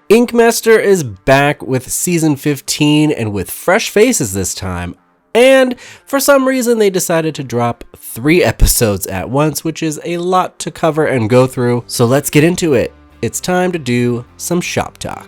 Ink Master is back with season 15 and with fresh faces this time. And for some reason, they decided to drop 3 episodes at once, which is a lot to cover and go through. So let's get into it. It's time to do some shop talk.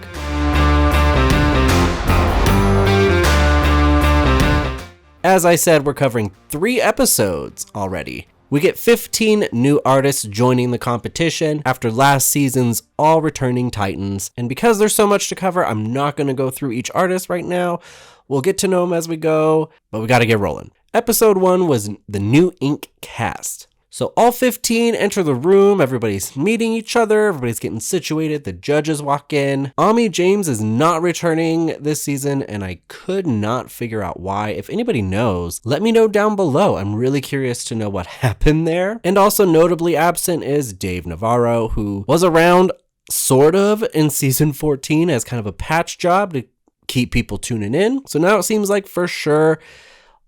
As I said, we're covering 3 episodes already. We get 15 new artists joining the competition after last season's all returning Titans. And because there's so much to cover, I'm not going to go through each artist right now. We'll get to know them as we go, but we got to get rolling. Episode 1 was the new Ink cast. So all 15 enter the room, everybody's meeting each other, everybody's getting situated, the judges walk in. Ami James is not returning this season, and I could not figure out why. If anybody knows, let me know down below. I'm really curious to know what happened there. And also notably absent is Dave Navarro, who was around sort of in season 14 as kind of a patch job to keep people tuning in. So now it seems like for sure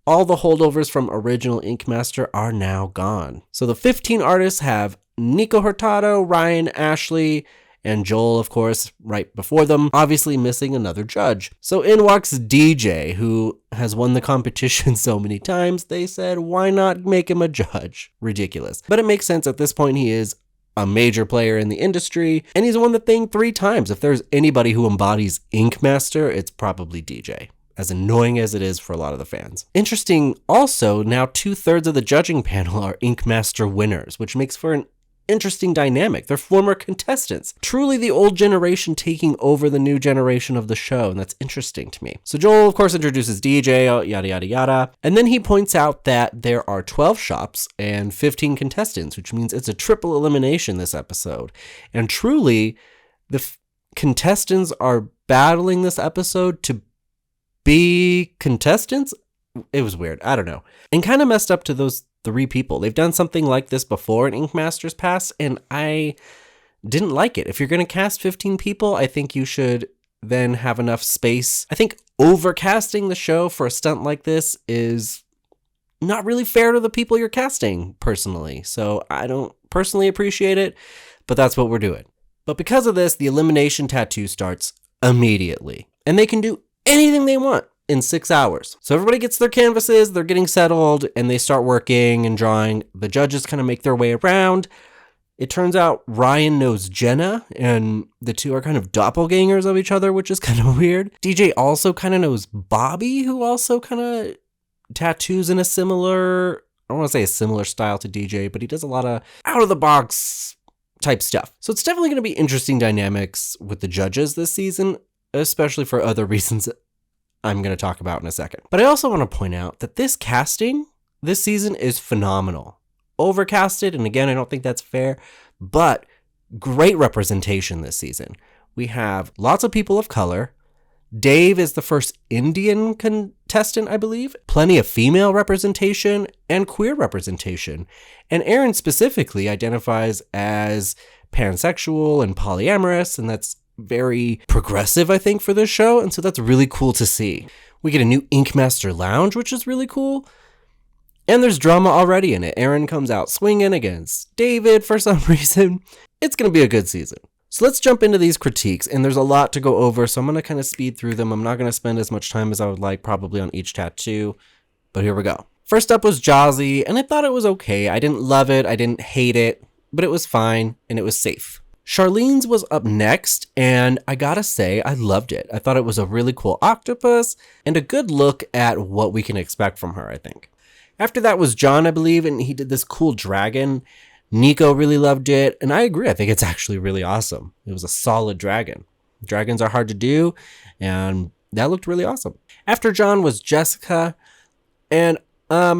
all the holdovers from original Ink Master are now gone. So the 15 artists have Nico Hurtado, Ryan, Ashley, and Joel, of course, right before them, obviously missing another judge. So in walks DJ, who has won the competition so many times, they said, why not make him a judge? Ridiculous. But it makes sense at this point. He is a major player in the industry, and he's won the thing 3 times. If there's anybody who embodies Ink Master, it's probably DJ. As annoying as it is for a lot of the fans. Interesting also, now 2/3 of the judging panel are Ink Master winners, which makes for an interesting dynamic. They're former contestants. Truly the old generation taking over the new generation of the show, and that's interesting to me. So Joel, of course, introduces DJ, yada, yada, yada. And then he points out that there are 12 shops and 15 contestants, which means it's a triple elimination this episode. And truly, the contestants are battling this episode to be contestants? It was weird. I don't know. And kind of messed up to those 3 people. They've done something like this before in Ink Master's past, and I didn't like it. If you're going to cast 15 people, I think you should then have enough space. I think overcasting the show for a stunt like this is not really fair to the people you're casting, personally. So I don't personally appreciate it, but that's what we're doing. But because of this, the elimination tattoo starts immediately. And they can do anything they want in 6 hours. So everybody gets their canvases, they're getting settled, and they start working and drawing. The judges kind of make their way around. It turns out Ryan knows Jenna, and the 2 are kind of doppelgangers of each other, which is kind of weird. DJ also kind of knows Bobby, who also kind of tattoos in a similar, I don't want to say a similar style to DJ, but he does a lot of out-of-the-box type stuff. So it's definitely going to be interesting dynamics with the judges this season, especially for other reasons I'm going to talk about in a second. But I also want to point out that this casting this season is phenomenal. Overcasted, and again, I don't think that's fair, but great representation this season. We have lots of people of color. Dave is the first Indian contestant, I believe. Plenty of female representation and queer representation. And Aaron specifically identifies as pansexual and polyamorous, and that's very progressive, I think, for this show, and so that's really cool to see. We get a new Ink Master lounge, which is really cool, and there's drama already in it. Aaron comes out swinging against David for some reason. It's going to be a good season. So let's jump into these critiques, and there's a lot to go over, so I'm going to kind of speed through them. I'm not going to spend as much time as I would like probably on each tattoo, but here we go. First up was Jazzy, and I thought it was okay. I didn't love it, I didn't hate it, but it was fine, and it was safe. Charlene's was up next, and I gotta say, I loved it. I thought it was a really cool octopus, and a good look at what we can expect from her, I think. After that was John, I believe, and he did this cool dragon. Nico really loved it, and I agree. I think it's actually really awesome. It was a solid dragon. Dragons are hard to do, and that looked really awesome. After John was Jessica, and I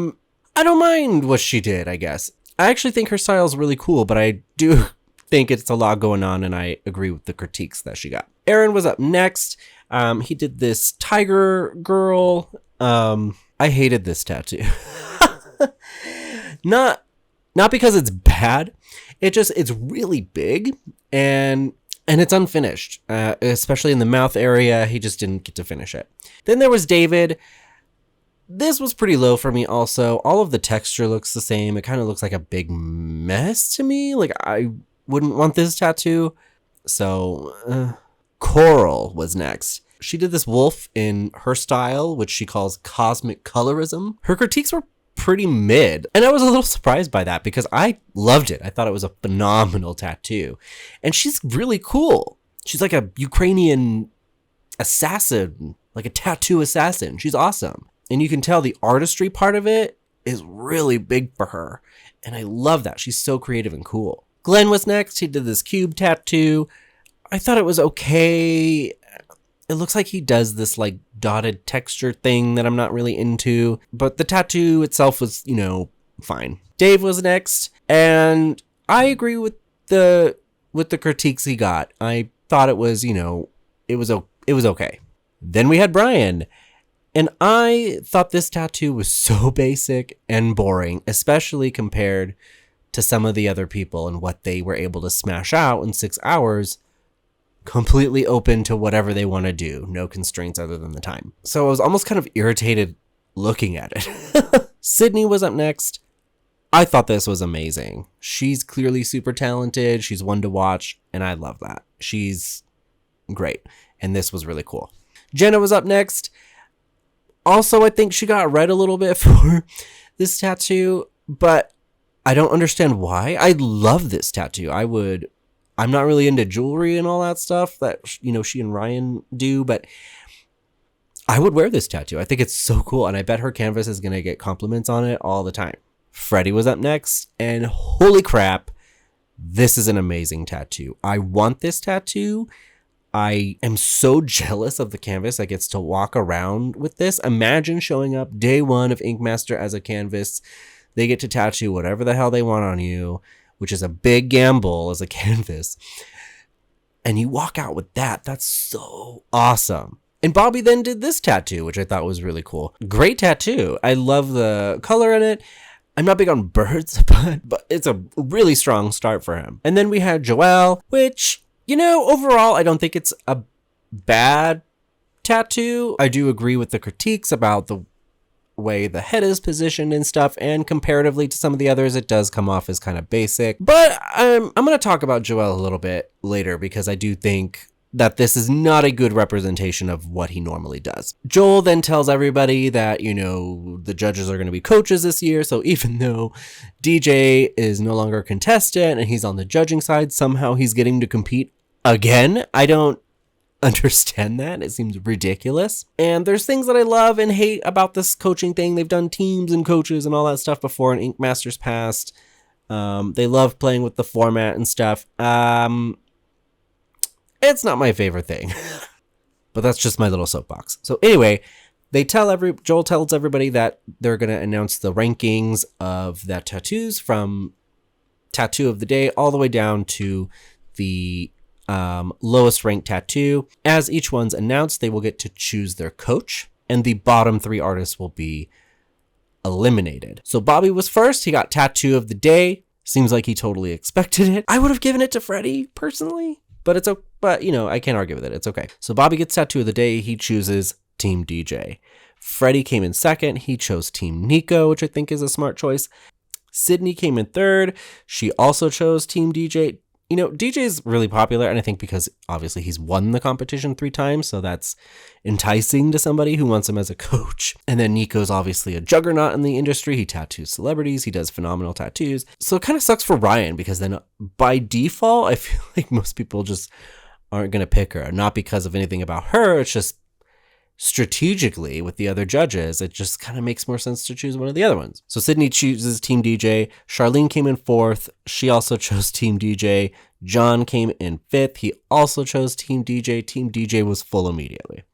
don't mind what she did, I guess. I actually think her style is really cool, but I do think it's a lot going on, and I agree with the critiques that she got. Aaron was up next. He did this tiger girl. I hated this tattoo. Not because it's bad. It's really big, and it's unfinished, especially in the mouth area. He just didn't get to finish it. Then there was David. This was pretty low for me also. All of the texture looks the same. It kind of looks like a big mess to me. Like, I wouldn't want this tattoo. So, Coral was next. She did this wolf in her style, which she calls cosmic colorism. Her critiques were pretty mid, and I was a little surprised by that because I loved it. I thought it was a phenomenal tattoo, and she's really cool. She's like a Ukrainian assassin, like a tattoo assassin. She's awesome, and you can tell the artistry part of it is really big for her, and I love that. She's so creative and cool. Glenn was next. He did this cube tattoo. I thought it was okay. It looks like he does this like dotted texture thing that I'm not really into, but the tattoo itself was, fine. Dave was next, and I agree with the critiques he got. I thought it was, it was okay. Then we had Brian, and I thought this tattoo was so basic and boring, especially compared to some of the other people and what they were able to smash out in 6 hours. Completely open to whatever they want to do. No constraints other than the time. So I was almost kind of irritated looking at it. Sydney was up next. I thought this was amazing. She's clearly super talented. She's one to watch, and I love that. She's great, and this was really cool. Jenna was up next. Also, I think she got red a little bit for this tattoo, but I don't understand why. I love this tattoo. I'm not really into jewelry and all that stuff that, she and Ryan do, but I would wear this tattoo. I think it's so cool, and I bet her canvas is going to get compliments on it all the time. Freddie was up next, and holy crap, this is an amazing tattoo. I want this tattoo. I am so jealous of the canvas that gets to walk around with this. Imagine showing up day one of Ink Master as a canvas. They get to tattoo whatever the hell they want on you, which is a big gamble as a canvas. And you walk out with that. That's so awesome. And Bobby then did this tattoo, which I thought was really cool. Great tattoo. I love the color in it. I'm not big on birds, but it's a really strong start for him. And then we had Joelle, which, overall, I don't think it's a bad tattoo. I do agree with the critiques about the way the head is positioned and stuff, and comparatively to some of the others, it does come off as kind of basic. But I'm going to talk about Joelle a little bit later because I do think that this is not a good representation of what he normally does. Joel then tells everybody that, the judges are going to be coaches this year, so even though DJ is no longer a contestant and he's on the judging side, somehow he's getting to compete again. I don't understand that. It seems ridiculous. And there's things that I love and hate about this coaching thing. They've done teams and coaches and all that stuff before in Ink Masters past. They love playing with the format and stuff. It's not my favorite thing, but that's just my little soapbox. So anyway, Joel tells everybody that they're going to announce the rankings of the tattoos from tattoo of the day all the way down to the lowest ranked tattoo. As each one's announced, they will get to choose their coach, and the bottom 3 artists will be eliminated. So Bobby was first. He got tattoo of the day. Seems like he totally expected it. I would have given it to Freddie personally, but I can't argue with it. It's okay. So Bobby gets tattoo of the day. He chooses Team DJ. Freddie came in second. He chose Team Nico, which I think is a smart choice. Sydney came in third. She also chose Team DJ. DJ's really popular, and I think because obviously he's won the competition 3 times, so that's enticing to somebody who wants him as a coach. And then Nico's obviously a juggernaut in the industry. He tattoos celebrities. He does phenomenal tattoos. So it kind of sucks for Ryan because then by default, I feel like most people just aren't going to pick her. Not because of anything about her. It's just strategically with the other judges, it just kind of makes more sense to choose one of the other ones. So Sydney chooses Team DJ. Charlene came in 4th. She also chose Team DJ. John came in 5th. He also chose Team DJ. Team DJ was full immediately.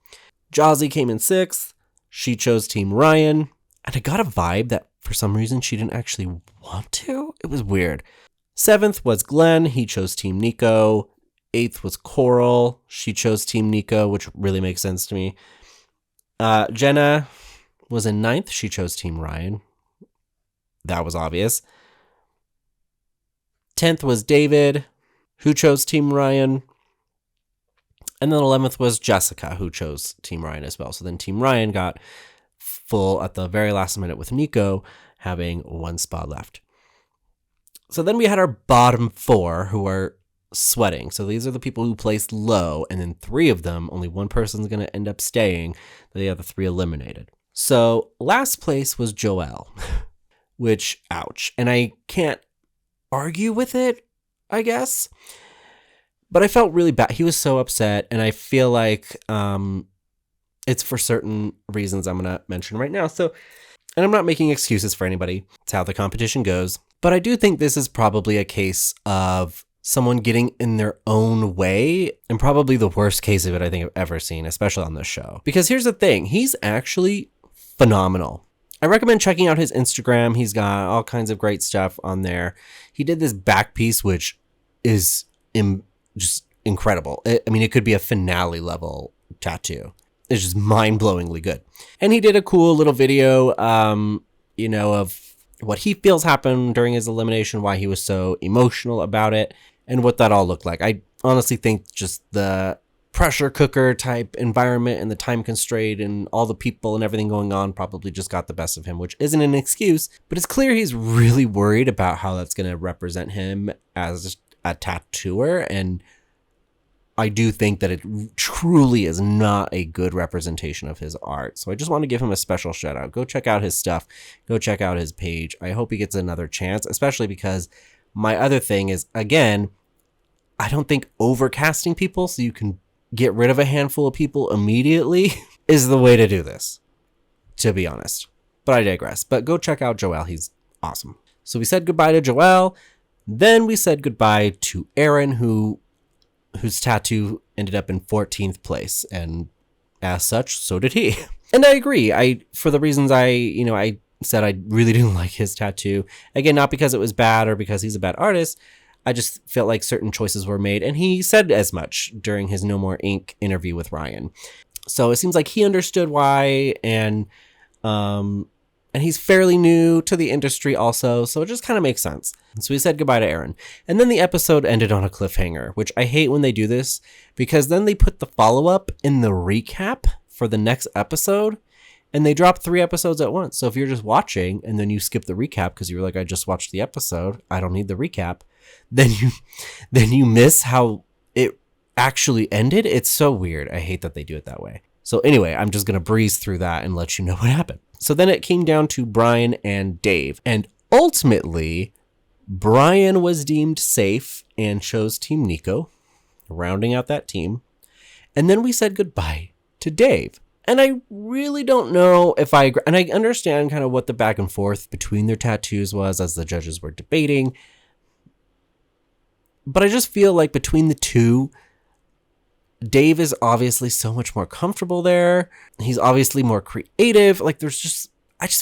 Jazzy came in 6th. She chose Team Ryan. And I got a vibe that for some reason she didn't actually want to. It was weird. 7th was Glenn. He chose Team Nico. 8th was Coral. She chose Team Nico, which really makes sense to me. Jenna was in 9th. She chose Team Ryan. That was obvious. 10th was David, who chose Team Ryan. And then 11th was Jessica, who chose Team Ryan as well. So then Team Ryan got full at the very last minute with Nico having 1 spot left. So then we had our bottom 4, who are sweating. So these are the people who placed low, and then 3 of them, only one person's going to end up staying. The other 3 eliminated. So last place was Joel, which, ouch. And I can't argue with it, I guess. But I felt really bad. He was so upset, and I feel like it's for certain reasons I'm going to mention right now. So, and I'm not making excuses for anybody. It's how the competition goes. But I do think this is probably a case of someone getting in their own way, and probably the worst case of it I think I've ever seen, especially on this show. Because here's the thing, he's actually phenomenal. I recommend checking out his Instagram. He's got all kinds of great stuff on there. He did this back piece, which is just incredible. It could be a finale level tattoo. It's just mind-blowingly good. And he did a cool little video, of what he feels happened during his elimination, why he was so emotional about it, and what that all looked like. I honestly think just the pressure cooker type environment and the time constraint and all the people and everything going on probably just got the best of him, which isn't an excuse, but it's clear he's really worried about how that's going to represent him as a tattooer. And I do think that it truly is not a good representation of his art. So I just want to give him a special shout out. Go check out his stuff. Go check out his page. I hope he gets another chance, especially because my other thing is, again, I don't think overcasting people so you can get rid of a handful of people immediately is the way to do this, to be honest. But I digress. But go check out Joel. He's awesome. So we said goodbye to Joel. Then we said goodbye to Aaron, whose tattoo ended up in 14th place, and as such, so did he. And I agree. For the reasons I said I really didn't like his tattoo. Again, not because it was bad or because he's a bad artist. I just felt like certain choices were made, and he said as much during his No More Ink interview with Ryan. So it seems like he understood why, and he's fairly new to the industry also, so it just kind of makes sense. So we said goodbye to Aaron. And then the episode ended on a cliffhanger, which I hate when they do this, because then they put the follow-up in the recap for the next episode, and they drop 3 episodes at once. So if you're just watching, and then you skip the recap because you're like, I just watched the episode, I don't need the recap, then you miss how it actually ended. It's so weird. I hate that they do it that way. So anyway, I'm just going to breeze through that and let you know what happened. So then it came down to Brian and Dave. And ultimately, Brian was deemed safe and chose Team Nico, rounding out that team. And then we said goodbye to Dave. And I really don't know if I agree. And I understand kind of what the back and forth between their tattoos was as the judges were debating. But I just feel like between the two, Dave is obviously so much more comfortable there. He's obviously more creative. Like I just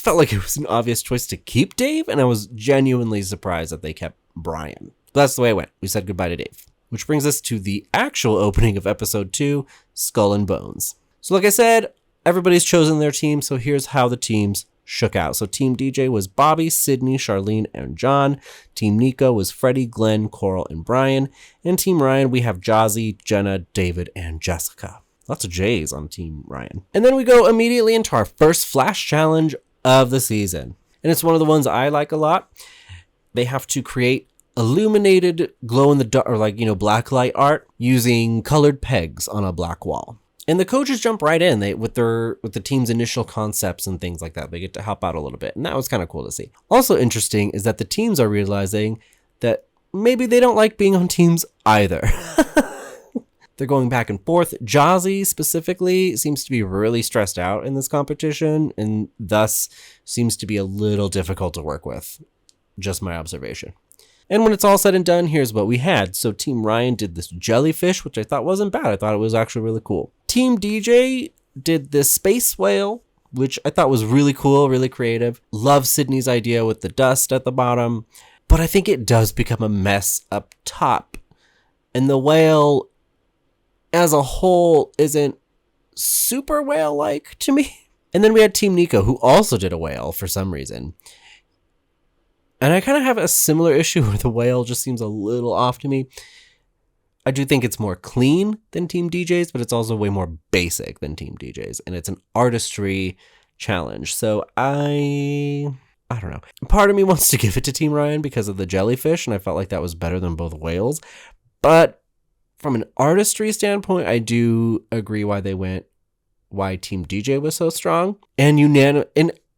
felt like it was an obvious choice to keep Dave, and I was genuinely surprised that they kept Brian. But that's the way it went. We said goodbye to Dave. Which brings us to the actual opening of episode 2, Skull and Bones. So like I said, everybody's chosen their team, so here's how the teams shook out. So Team DJ was Bobby, Sydney, Charlene, and John. Team Nico was Freddie, Glenn, Coral, and Brian. And Team Ryan, we have Jazzy, Jenna, David, and Jessica. Lots of J's on Team Ryan. And then we go immediately into our first flash challenge of the season. And it's one of the ones I like a lot. They have to create illuminated glow in the dark, or black light art using colored pegs on a black wall. And the coaches jump right in with the team's initial concepts and things like that. They get to help out a little bit. And that was kind of cool to see. Also interesting is that the teams are realizing that maybe they don't like being on teams either. They're going back and forth. Jazzy specifically seems to be really stressed out in this competition and thus seems to be a little difficult to work with. Just my observation. And when it's all said and done, here's what we had. So Team Ryan did this jellyfish, which I thought wasn't bad. I thought it was actually really cool. Team DJ did this space whale, which I thought was really cool, really creative. Love Sydney's idea with the dust at the bottom. But I think it does become a mess up top. And the whale as a whole isn't super whale-like to me. And then we had Team Nico, who also did a whale for some reason. And I kind of have a similar issue where the whale just seems a little off to me. I do think it's more clean than Team DJ's, but it's also way more basic than Team DJ's. And it's an artistry challenge. So I don't know. Part of me wants to give it to Team Ryan because of the jellyfish, and I felt like that was better than both whales. But from an artistry standpoint, I do agree why Team DJ was so strong. And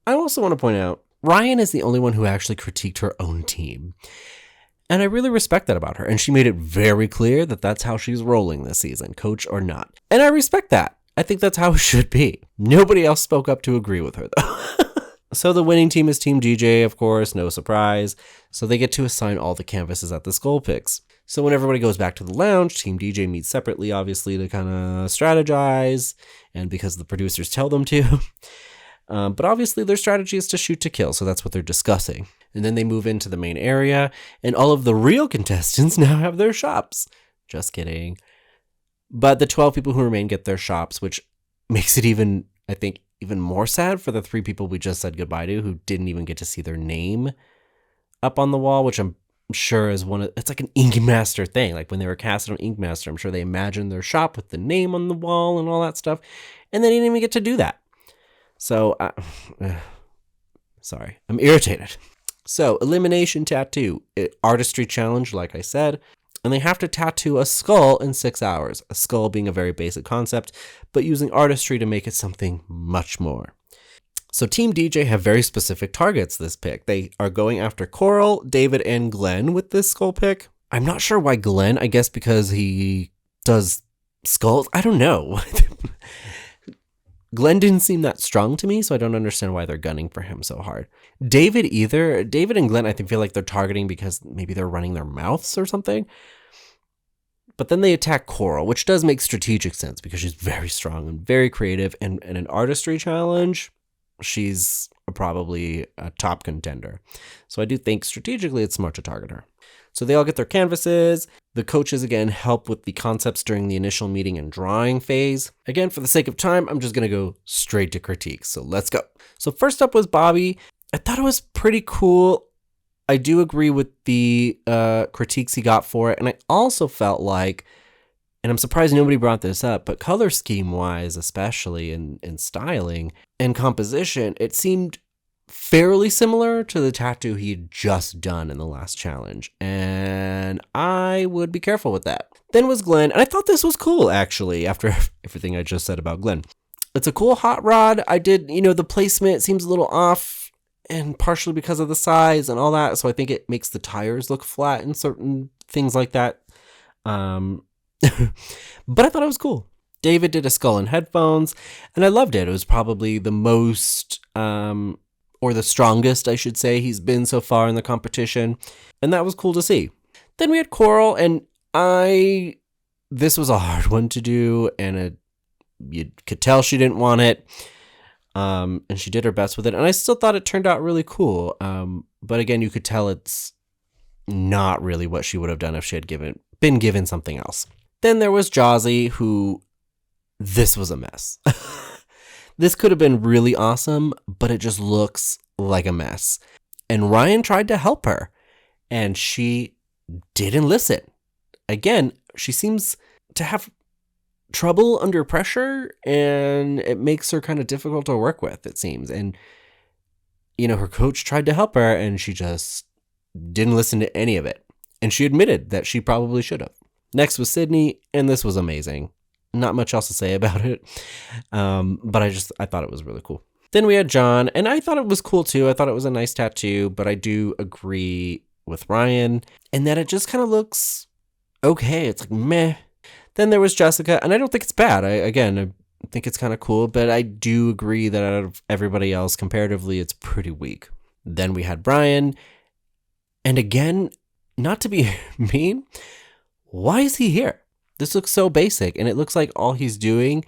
I also want to point out, Ryan is the only one who actually critiqued her own team. And I really respect that about her. And she made it very clear that that's how she's rolling this season, coach or not. And I respect that. I think that's how it should be. Nobody else spoke up to agree with her, though. So the winning team is Team DJ, of course, no surprise. So they get to assign all the canvases at the skull picks. So when everybody goes back to the lounge, Team DJ meets separately, obviously, to kind of strategize, and because the producers tell them to. But obviously their strategy is to shoot to kill, so that's what they're discussing. And then they move into the main area, and all of the real contestants now have their shops. Just kidding. But the 12 people who remain get their shops, which makes it even more sad for the 3 people we just said goodbye to who didn't even get to see their name up on the wall, which I'm sure is it's like an Ink Master thing. Like when they were casted on Ink Master, I'm sure they imagined their shop with the name on the wall and all that stuff, and they didn't even get to do that. So, sorry, I'm irritated. So, elimination tattoo, artistry challenge, like I said, and they have to tattoo a skull in 6 hours. A skull being a very basic concept, but using artistry to make it something much more. So Team DJ have very specific targets this pick. They are going after Coral, David, and Glenn with this skull pick. I'm not sure why Glenn, I guess because he does skulls. I don't know. Glenn didn't seem that strong to me, so I don't understand why they're gunning for him so hard. David either. David and Glenn, I feel like they're targeting because maybe they're running their mouths or something. But then they attack Coral, which does make strategic sense because she's very strong and very creative. And in an artistry challenge, she's probably a top contender. So I do think strategically it's smart to target her. So they all get their canvases. The coaches, again, help with the concepts during the initial meeting and drawing phase. Again, for the sake of time, I'm just going to go straight to critiques. So let's go. So first up was Bobby. I thought it was pretty cool. I do agree with the critiques he got for it. And I also felt like, and I'm surprised nobody brought this up, but color scheme wise, especially in styling and composition, it seemed fairly similar to the tattoo he had just done in the last challenge. And I would be careful with that. Then was Glenn. And I thought this was cool, actually, after everything I just said about Glenn. It's a cool hot rod. The placement seems a little off, and partially because of the size and all that. So I think it makes the tires look flat and certain things like that. But I thought it was cool. David did a skull and headphones, and I loved it. It was probably the most, or the strongest, I should say, he's been so far in the competition. And that was cool to see. Then we had Coral, and this was a hard one to do, and you could tell she didn't want it. And she did her best with it. And I still thought it turned out really cool. But again, you could tell it's not really what she would have done if she had been given something else. Then there was Jozzy, this was a mess. This could have been really awesome, but it just looks like a mess. And Ryan tried to help her, and she didn't listen. Again, she seems to have trouble under pressure, and it makes her kind of difficult to work with, it seems. And, her coach tried to help her, and she just didn't listen to any of it. And she admitted that she probably should have. Next was Sydney, and this was amazing. Not much else to say about it, but I thought it was really cool. Then we had John, and I thought it was cool too. I thought it was a nice tattoo, but I do agree with Ryan in that it just kind of looks okay. It's like meh. Then there was Jessica, and I don't think it's bad. I think it's kind of cool, but I do agree that out of everybody else, comparatively, it's pretty weak. Then we had Brian, and again, not to be mean, why is he here? This looks so basic, and it looks like all he's doing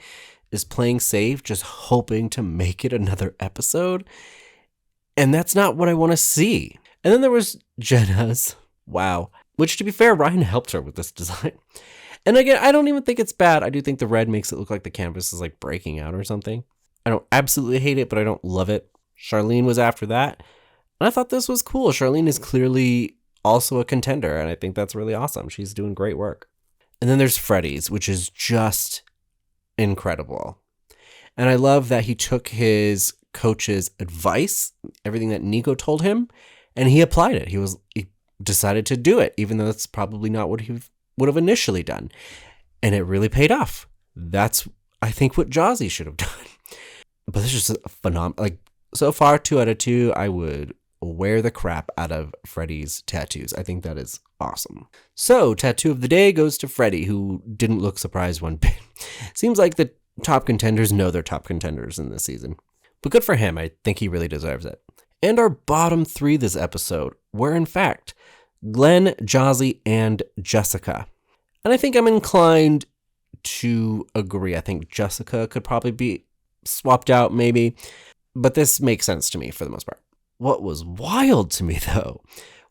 is playing safe, just hoping to make it another episode. And that's not what I want to see. And then there was Jenna's. Wow. Which, to be fair, Ryan helped her with this design. And again, I don't even think it's bad. I do think the red makes it look like the canvas is like breaking out or something. I don't absolutely hate it, but I don't love it. Charlene was after that. And I thought this was cool. Charlene is clearly also a contender, and I think that's really awesome. She's doing great work. And then there's Freddy's, which is just incredible. And I love that he took his coach's advice, everything that Nico told him, and he applied it. He decided to do it, even though that's probably not what he would have initially done. And it really paid off. That's, I think, what Jazzy should have done. But this is just a phenomenal, like, so far, 2 out of 2, I would wear the crap out of Freddie's tattoos. I think that is awesome. So, tattoo of the day goes to Freddie, who didn't look surprised one bit. Seems like the top contenders know they're top contenders in this season. But good for him. I think he really deserves it. And our bottom 3 this episode were, in fact, Glenn, Jazzy, and Jessica. And I think I'm inclined to agree. I think Jessica could probably be swapped out, maybe. But this makes sense to me for the most part. What was wild to me, though,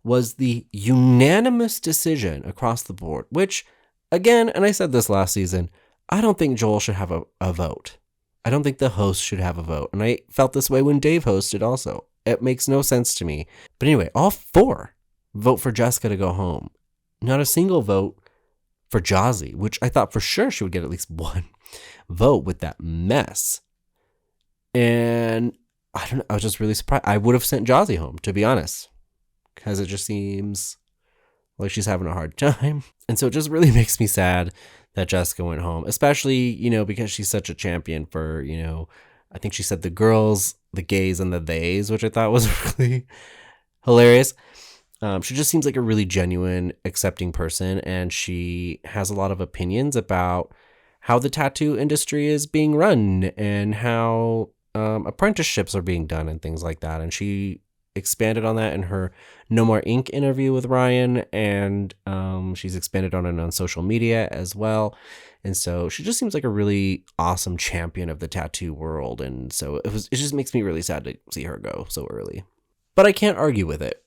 was the unanimous decision across the board, which, again, and I said this last season, I don't think Joel should have a vote. I don't think the host should have a vote. And I felt this way when Dave hosted also. It makes no sense to me. But anyway, all 4 vote for Jessica to go home. Not a single vote for Jazzy, which I thought for sure she would get at least 1 vote with that mess. And I don't know, I was just really surprised. I would have sent Jazzy home, to be honest, because it just seems like she's having a hard time. And so it just really makes me sad that Jessica went home, especially, because she's such a champion for, I think she said the girls, the gays, and the theys, which I thought was really hilarious. She just seems like a really genuine, accepting person, and she has a lot of opinions about how the tattoo industry is being run and how apprenticeships are being done and things like that. And she expanded on that in her No More Ink interview with Ryan, and she's expanded on it on social media as well. And so she just seems like a really awesome champion of the tattoo world. And so it just makes me really sad to see her go so early. But I can't argue with it.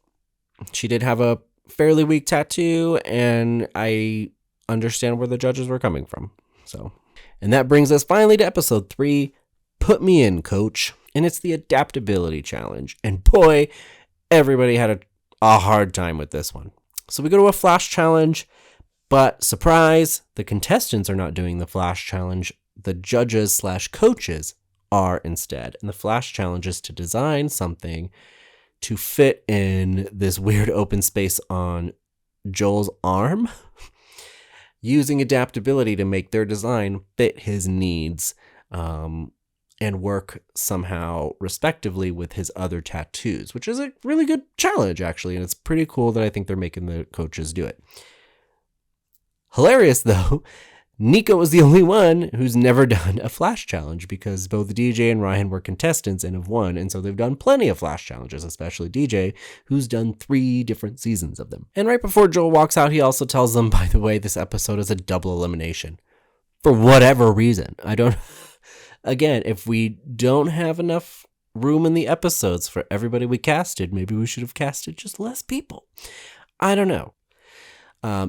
She did have a fairly weak tattoo, and I understand where the judges were coming from. So, and that brings us finally to episode 3, Put Me In, Coach. And it's the adaptability challenge. And boy, everybody had a hard time with this one. So we go to a flash challenge, but surprise, the contestants are not doing the flash challenge. The judges/coaches are instead. And the flash challenge is to design something to fit in this weird open space on Joel's arm, using adaptability to make their design fit his needs, and work somehow respectively with his other tattoos, which is a really good challenge, actually. And it's pretty cool that I think they're making the coaches do it. Hilarious, though, Nico was the only one who's never done a flash challenge, because both DJ and Ryan were contestants and have won. And so they've done plenty of flash challenges, especially DJ, who's done 3 different seasons of them. And right before Joel walks out, he also tells them, by the way, this episode is a double elimination. For whatever reason. Again, if we don't have enough room in the episodes for everybody we casted, maybe we should have casted just less people. I don't know.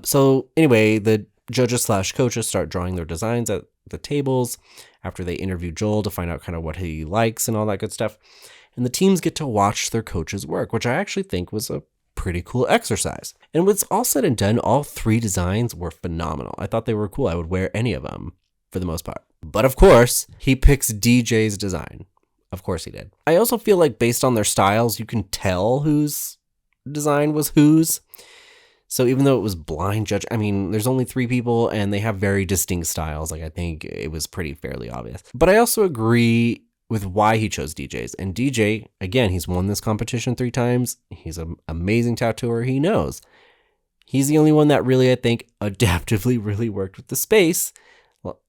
So anyway, the judges/coaches start drawing their designs at the tables after they interview Joel to find out kind of what he likes and all that good stuff. And the teams get to watch their coaches work, which I actually think was a pretty cool exercise. And when it's all said and done, all 3 designs were phenomenal. I thought they were cool. I would wear any of them for the most part. But of course, he picks DJ's design. Of course he did. I also feel like based on their styles, you can tell whose design was whose. So even though it was blind judge, I mean, there's only 3 people and they have very distinct styles. Like, I think it was pretty fairly obvious. But I also agree with why he chose DJ's. And DJ, again, he's won this competition 3 times. He's an amazing tattooer. He knows. He's the only one that really, I think, adaptively really worked with the space.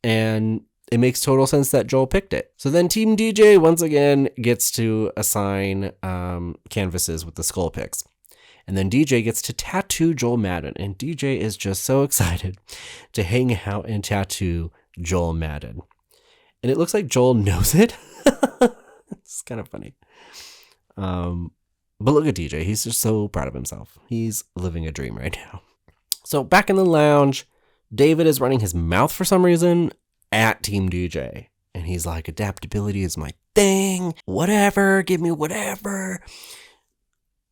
And it makes total sense that Joel picked it. So then Team DJ once again gets to assign canvases with the skull picks. And then DJ gets to tattoo Joel Madden. And DJ is just so excited to hang out and tattoo Joel Madden. And it looks like Joel knows it. It's kind of funny. But look at DJ. He's just so proud of himself. He's living a dream right now. So back in the lounge, David is running his mouth for some reason at Team DJ. And he's like, adaptability is my thing. Whatever. Give me whatever.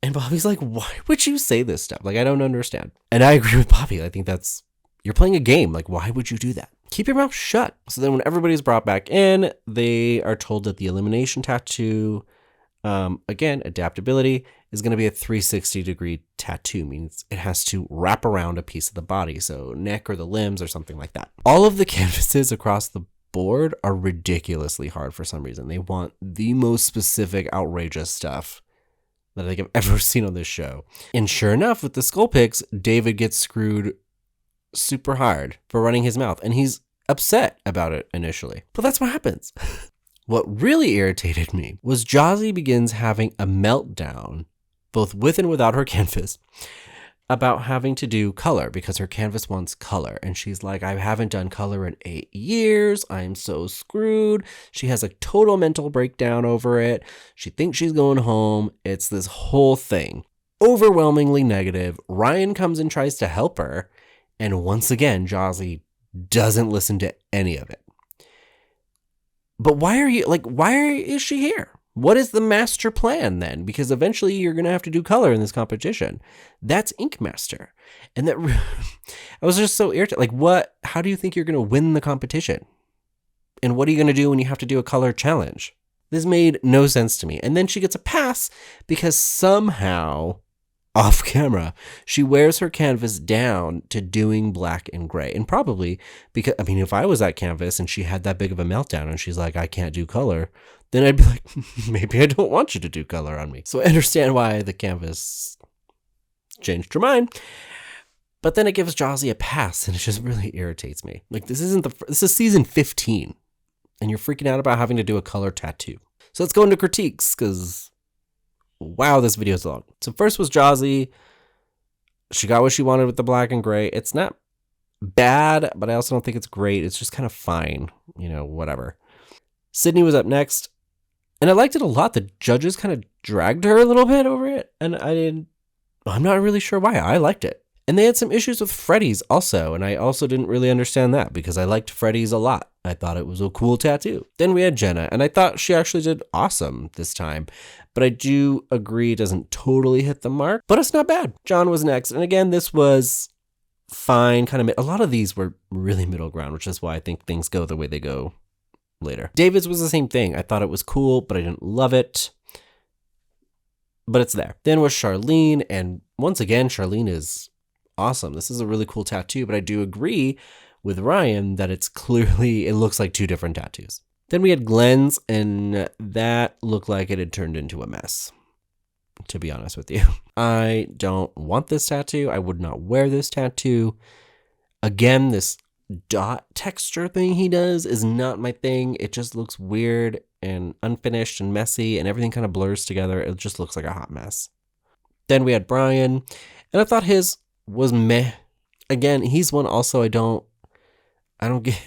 And Bobby's like, why would you say this stuff? Like, I don't understand. And I agree with Bobby. I think you're playing a game. Like, why would you do that? Keep your mouth shut. So then when everybody's brought back in, they are told that the elimination tattoo, again, adaptability, is going to be a 360-degree tattoo, means it has to wrap around a piece of the body, so neck or the limbs or something like that. All of the canvases across the board are ridiculously hard for some reason. They want the most specific, outrageous stuff that I think I've ever seen on this show. And sure enough, with the skull pics, David gets screwed super hard for running his mouth, and he's upset about it initially. But that's what happens. What really irritated me was Jozzy begins having a meltdown, both with and without her canvas, about having to do color because her canvas wants color. And she's like, I haven't done color in 8 years. I'm so screwed. She has a total mental breakdown over it. She thinks she's going home. It's this whole thing. Overwhelmingly negative. Ryan comes and tries to help her. And once again, Jozzy doesn't listen to any of it. But why is she here? What is the master plan then? Because eventually you're going to have to do color in this competition. That's Ink Master. And that I was just so irritated. Like, how do you think you're going to win the competition? And what are you going to do when you have to do a color challenge? This made no sense to me. And then she gets a pass because somehow, off camera, she wears her canvas down to doing black and gray. And probably because, if I was that canvas and she had that big of a meltdown and she's like, I can't do color, then I'd be like, maybe I don't want you to do color on me. So I understand why the canvas changed her mind. But then it gives Jozzy a pass, and it just really irritates me. Like, this is season 15, and you're freaking out about having to do a color tattoo. So let's go into critiques, because wow, this video is long. So first was Jozzy. She got what she wanted with the black and gray. It's not bad, but I also don't think it's great. It's just kind of fine, whatever. Sydney was up next, and I liked it a lot. The judges kind of dragged her a little bit over it, and I'm not really sure why. I liked it. And they had some issues with Freddy's also, and I also didn't really understand that because I liked Freddy's a lot. I thought it was a cool tattoo. Then we had Jenna, and I thought she actually did awesome this time, but I do agree it doesn't totally hit the mark, but it's not bad. John was next, and again, this was fine, a lot of these were really middle ground, which is why I think things go the way they go later. David's was the same thing. I thought it was cool, but I didn't love it. But it's there. Then was Charlene, and once again, Charlene is awesome. This is a really cool tattoo, but I do agree with Ryan that it looks like two different tattoos. Then we had Glenn's, and that looked like it had turned into a mess, to be honest with you. I don't want this tattoo. I would not wear this tattoo. Again, this dot texture thing he does is not my thing. It just looks weird and unfinished and messy, and everything kind of blurs together. It just looks like a hot mess. Then we had Brian, and I thought his was meh. Again, he's one also I don't get.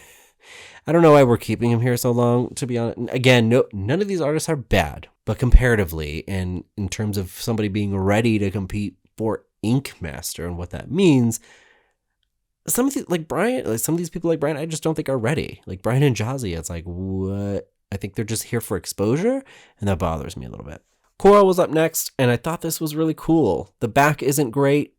I don't know why we're keeping him here so long, to be honest. Again, none of these artists are bad, but comparatively, and in terms of somebody being ready to compete for Ink Master and what that means, some of these, some of these people like Brian, I just don't think are ready. Like Brian and Jozzy, it's like, what? I think they're just here for exposure, and that bothers me a little bit. Coral was up next, and I thought this was really cool. The back isn't great.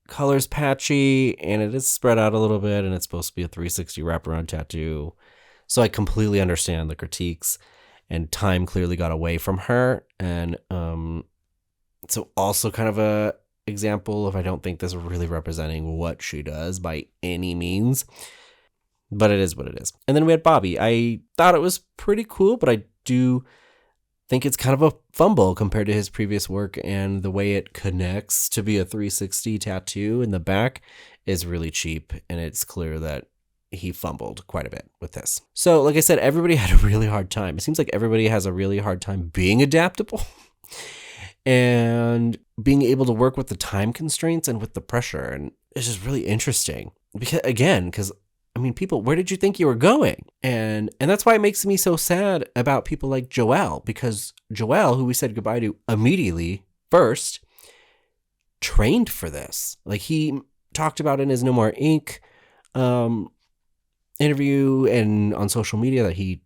Color's patchy, and it is spread out a little bit, and it's supposed to be a 360 wraparound tattoo. So I completely understand the critiques, and time clearly got away from her. And so also kind of a example of I don't think this is really representing what she does by any means, but it is what it is. And then we had Bobby. I thought it was pretty cool, but I do think it's kind of a fumble compared to his previous work, and the way it connects to be a 360 tattoo in the back is really cheap, and it's clear that he fumbled quite a bit with this. So like I said, everybody had a really hard time. It seems like everybody has a really hard time being adaptable and being able to work with the time constraints and with the pressure, and it's just really interesting because people, where did you think you were going? And that's why it makes me so sad about people like Joel, because Joel, who we said goodbye to immediately first, trained for this. Like he talked about in his No More Ink interview and on social media that he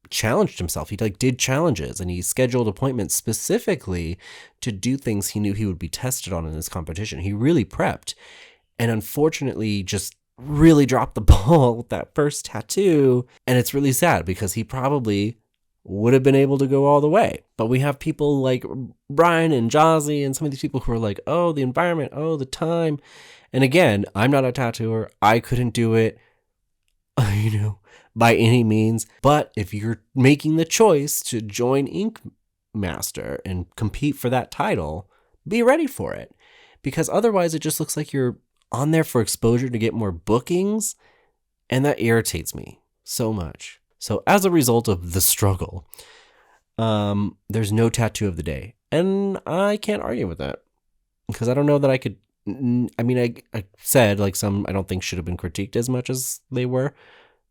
challenged himself. He did challenges, and he scheduled appointments specifically to do things he knew he would be tested on in this competition. He really prepped, and unfortunately just really dropped the ball with that first tattoo. And it's really sad because he probably would have been able to go all the way. But we have people like Brian and Jazzy and some of these people who are like, oh, the environment, oh, the time. And again, I'm not a tattooer. I couldn't do it, by any means. But if you're making the choice to join Ink Master and compete for that title, be ready for it. Because otherwise it just looks like you're on there for exposure to get more bookings. And that irritates me so much. So as a result of the struggle, there's no tattoo of the day. And I can't argue with that. Because I don't know that I could. I said like some I don't think should have been critiqued as much as they were.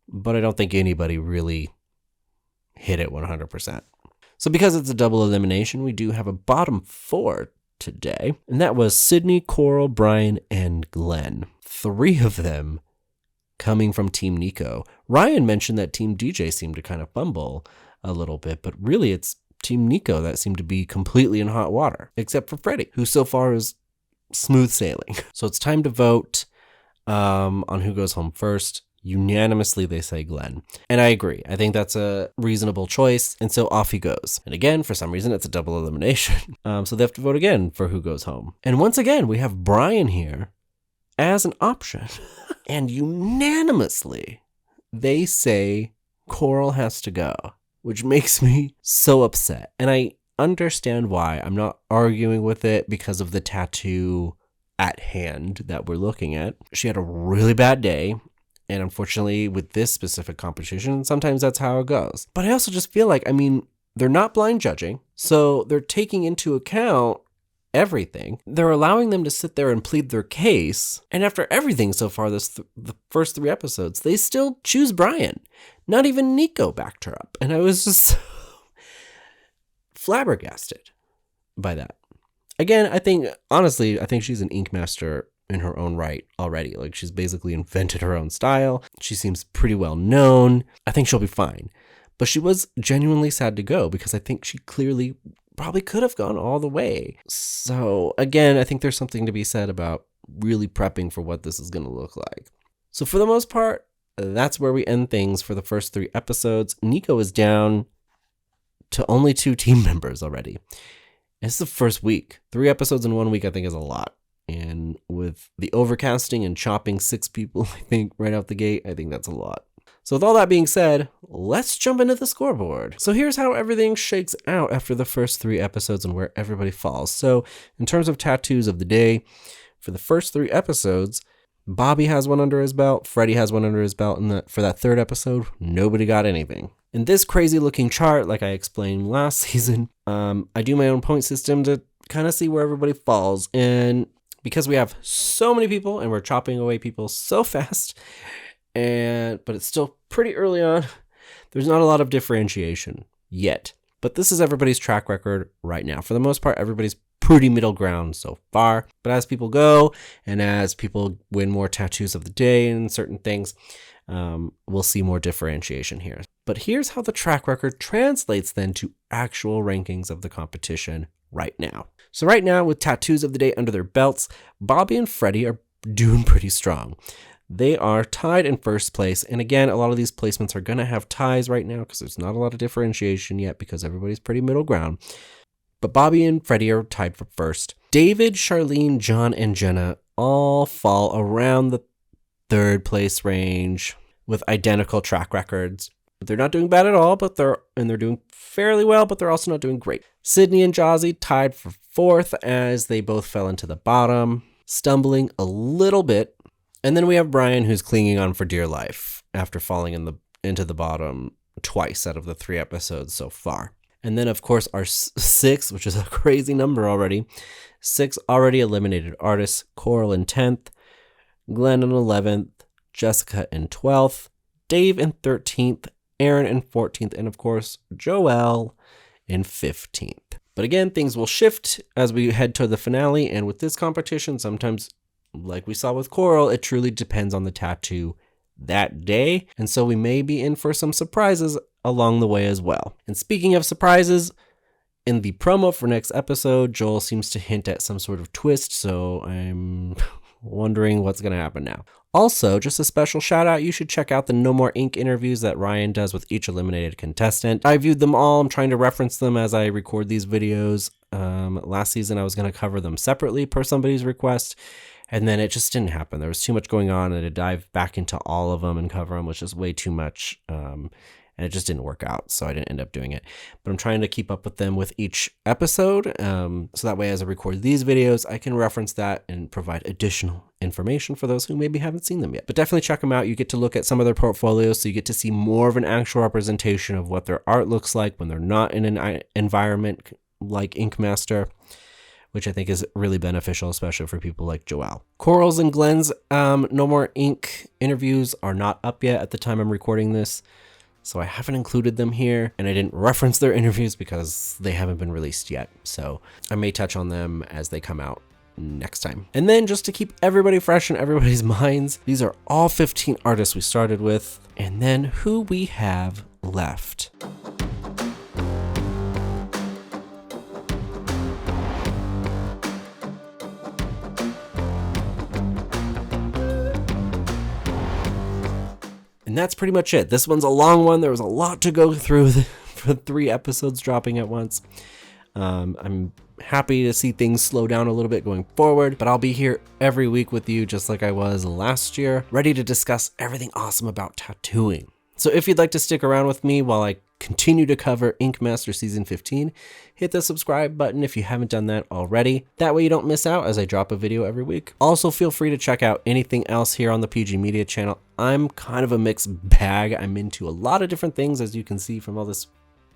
But I don't think anybody really hit it 100%. So because it's a double elimination, we do have a bottom 4 today. And that was Sydney, Coral, Brian, and Glenn. 3 of them coming from Team Nico. Ryan mentioned that Team DJ seemed to kind of fumble a little bit, but really it's Team Nico that seemed to be completely in hot water, except for Freddie, who so far is smooth sailing. So it's time to vote on who goes home first. Unanimously, they say Glenn. And I agree. I think that's a reasonable choice. And so off he goes. And again, for some reason, it's a double elimination. So they have to vote again for who goes home. And once again, we have Brian here as an option. And unanimously, they say Coral has to go, which makes me so upset. And I understand why. I'm not arguing with it because of the tattoo at hand that we're looking at. She had a really bad day. And unfortunately, with this specific competition, sometimes that's how it goes. But I also just feel like, they're not blind judging. So they're taking into account everything. They're allowing them to sit there and plead their case. And after everything so far, the first 3 episodes, they still choose Brian. Not even Nico backed her up. And I was just so flabbergasted by that. Again, I think she's an Ink Master in her own right already. Like, she's basically invented her own style. She seems pretty well known. I think she'll be fine. But she was genuinely sad to go because I think she clearly probably could have gone all the way. So again, I think there's something to be said about really prepping for what this is going to look like. So for the most part, that's where we end things for the first 3 episodes. Nico is down to only 2 team members already. It's the first week. 3 episodes in 1 week, I think, is a lot. And with the overcasting and chopping 6 people, I think, right out the gate, I think that's a lot. So with all that being said, let's jump into the scoreboard. So here's how everything shakes out after the first 3 episodes and where everybody falls. So in terms of tattoos of the day, for the first 3 episodes, Bobby has one under his belt, Freddie has one under his belt, and for that 3rd episode, nobody got anything. In this crazy looking chart, like I explained last season, I do my own point system to kind of see where everybody falls. And because we have so many people and we're chopping away people so fast, but it's still pretty early on, there's not a lot of differentiation yet. But this is everybody's track record right now. For the most part, everybody's pretty middle ground so far. But as people go and as people win more tattoos of the day and certain things, we'll see more differentiation here. But here's how the track record translates then to actual rankings of the competition right now. So right now, with tattoos of the day under their belts, Bobby and Freddie are doing pretty strong. They are tied in first place. And again, a lot of these placements are going to have ties right now because there's not a lot of differentiation yet because everybody's pretty middle ground. But Bobby and Freddie are tied for first. David, Charlene, John, and Jenna all fall around the 3rd place range with identical track records. They're not doing bad at all, but they're doing fairly well, but they're also not doing great. Sydney and Jazzy tied for 4th as they both fell into the bottom, stumbling a little bit. And then we have Brian, who's clinging on for dear life after falling into the bottom twice out of the 3 episodes so far. And then, of course, our 6, which is a crazy number already, 6 already eliminated artists: Coral in 10th, Glenn in 11th, Jessica in 12th, Dave in 13th, Aaron in 14th, and of course, Joelle in 15th. But again, things will shift as we head to the finale. And with this competition, sometimes, like we saw with Coral, it truly depends on the tattoo that day. And so we may be in for some surprises along the way as well. And speaking of surprises, in the promo for next episode, Joel seems to hint at some sort of twist. So I'm wondering what's going to happen now. Also, just a special shout out, you should check out the No More Ink interviews that Ryan does with each eliminated contestant. I viewed them all. I'm trying to reference them as I record these videos. Last season, I was going to cover them separately per somebody's request, and then it just didn't happen. There was too much going on, and to dive back into all of them and cover them was just way too much. And it just didn't work out, so I didn't end up doing it. But I'm trying to keep up with them with each episode, so that way as I record these videos, I can reference that and provide additional information for those who maybe haven't seen them yet. But definitely check them out. You get to look at some of their portfolios, so you get to see more of an actual representation of what their art looks like when they're not in an environment like Ink Master, which I think is really beneficial, especially for people like Joelle. Coral's and Glenn's No More Ink interviews are not up yet at the time I'm recording this, so I haven't included them here, and I didn't reference their interviews because they haven't been released yet. So I may touch on them as they come out next time. And then just to keep everybody fresh in everybody's minds, these are all 15 artists we started with, and then who we have left. And that's pretty much it. This one's a long one. There was a lot to go through for 3 episodes dropping at once. I'm happy to see things slow down a little bit going forward, but I'll be here every week with you just like I was last year, ready to discuss everything awesome about tattooing. So if you'd like to stick around with me while I continue to cover Ink Master Season 15, hit the subscribe button if you haven't done that already. That way you don't miss out as I drop a video every week. Also, feel free to check out anything else here on the PG Media channel. I'm kind of a mixed bag. I'm into a lot of different things, as you can see from all this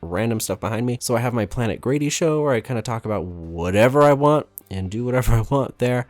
random stuff behind me. So I have my Planet Grady show where I kind of talk about whatever I want and do whatever I want there.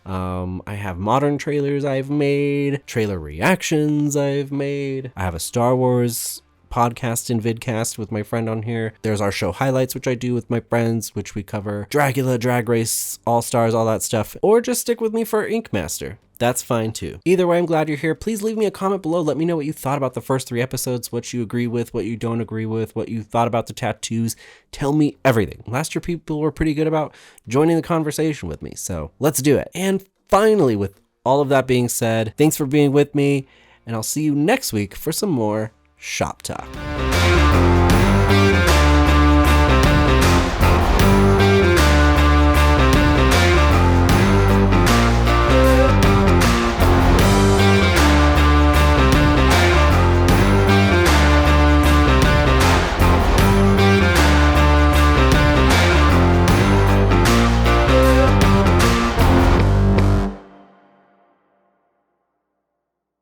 I have modern trailers I've made, trailer reactions I've made. I have a Star Wars podcast and vidcast with my friend on here. There's our show highlights, which I do with my friends, which we cover Dragula, Drag Race, All Stars, all that stuff. Or just stick with me for Ink Master. That's fine too. Either way, I'm glad you're here. Please leave me a comment below. Let me know what you thought about the first 3 episodes, what you agree with, what you don't agree with, what you thought about the tattoos. Tell me everything. Last year, people were pretty good about joining the conversation with me, so let's do it. And finally, with all of that being said, thanks for being with me, and I'll see you next week for some more Shop Talk.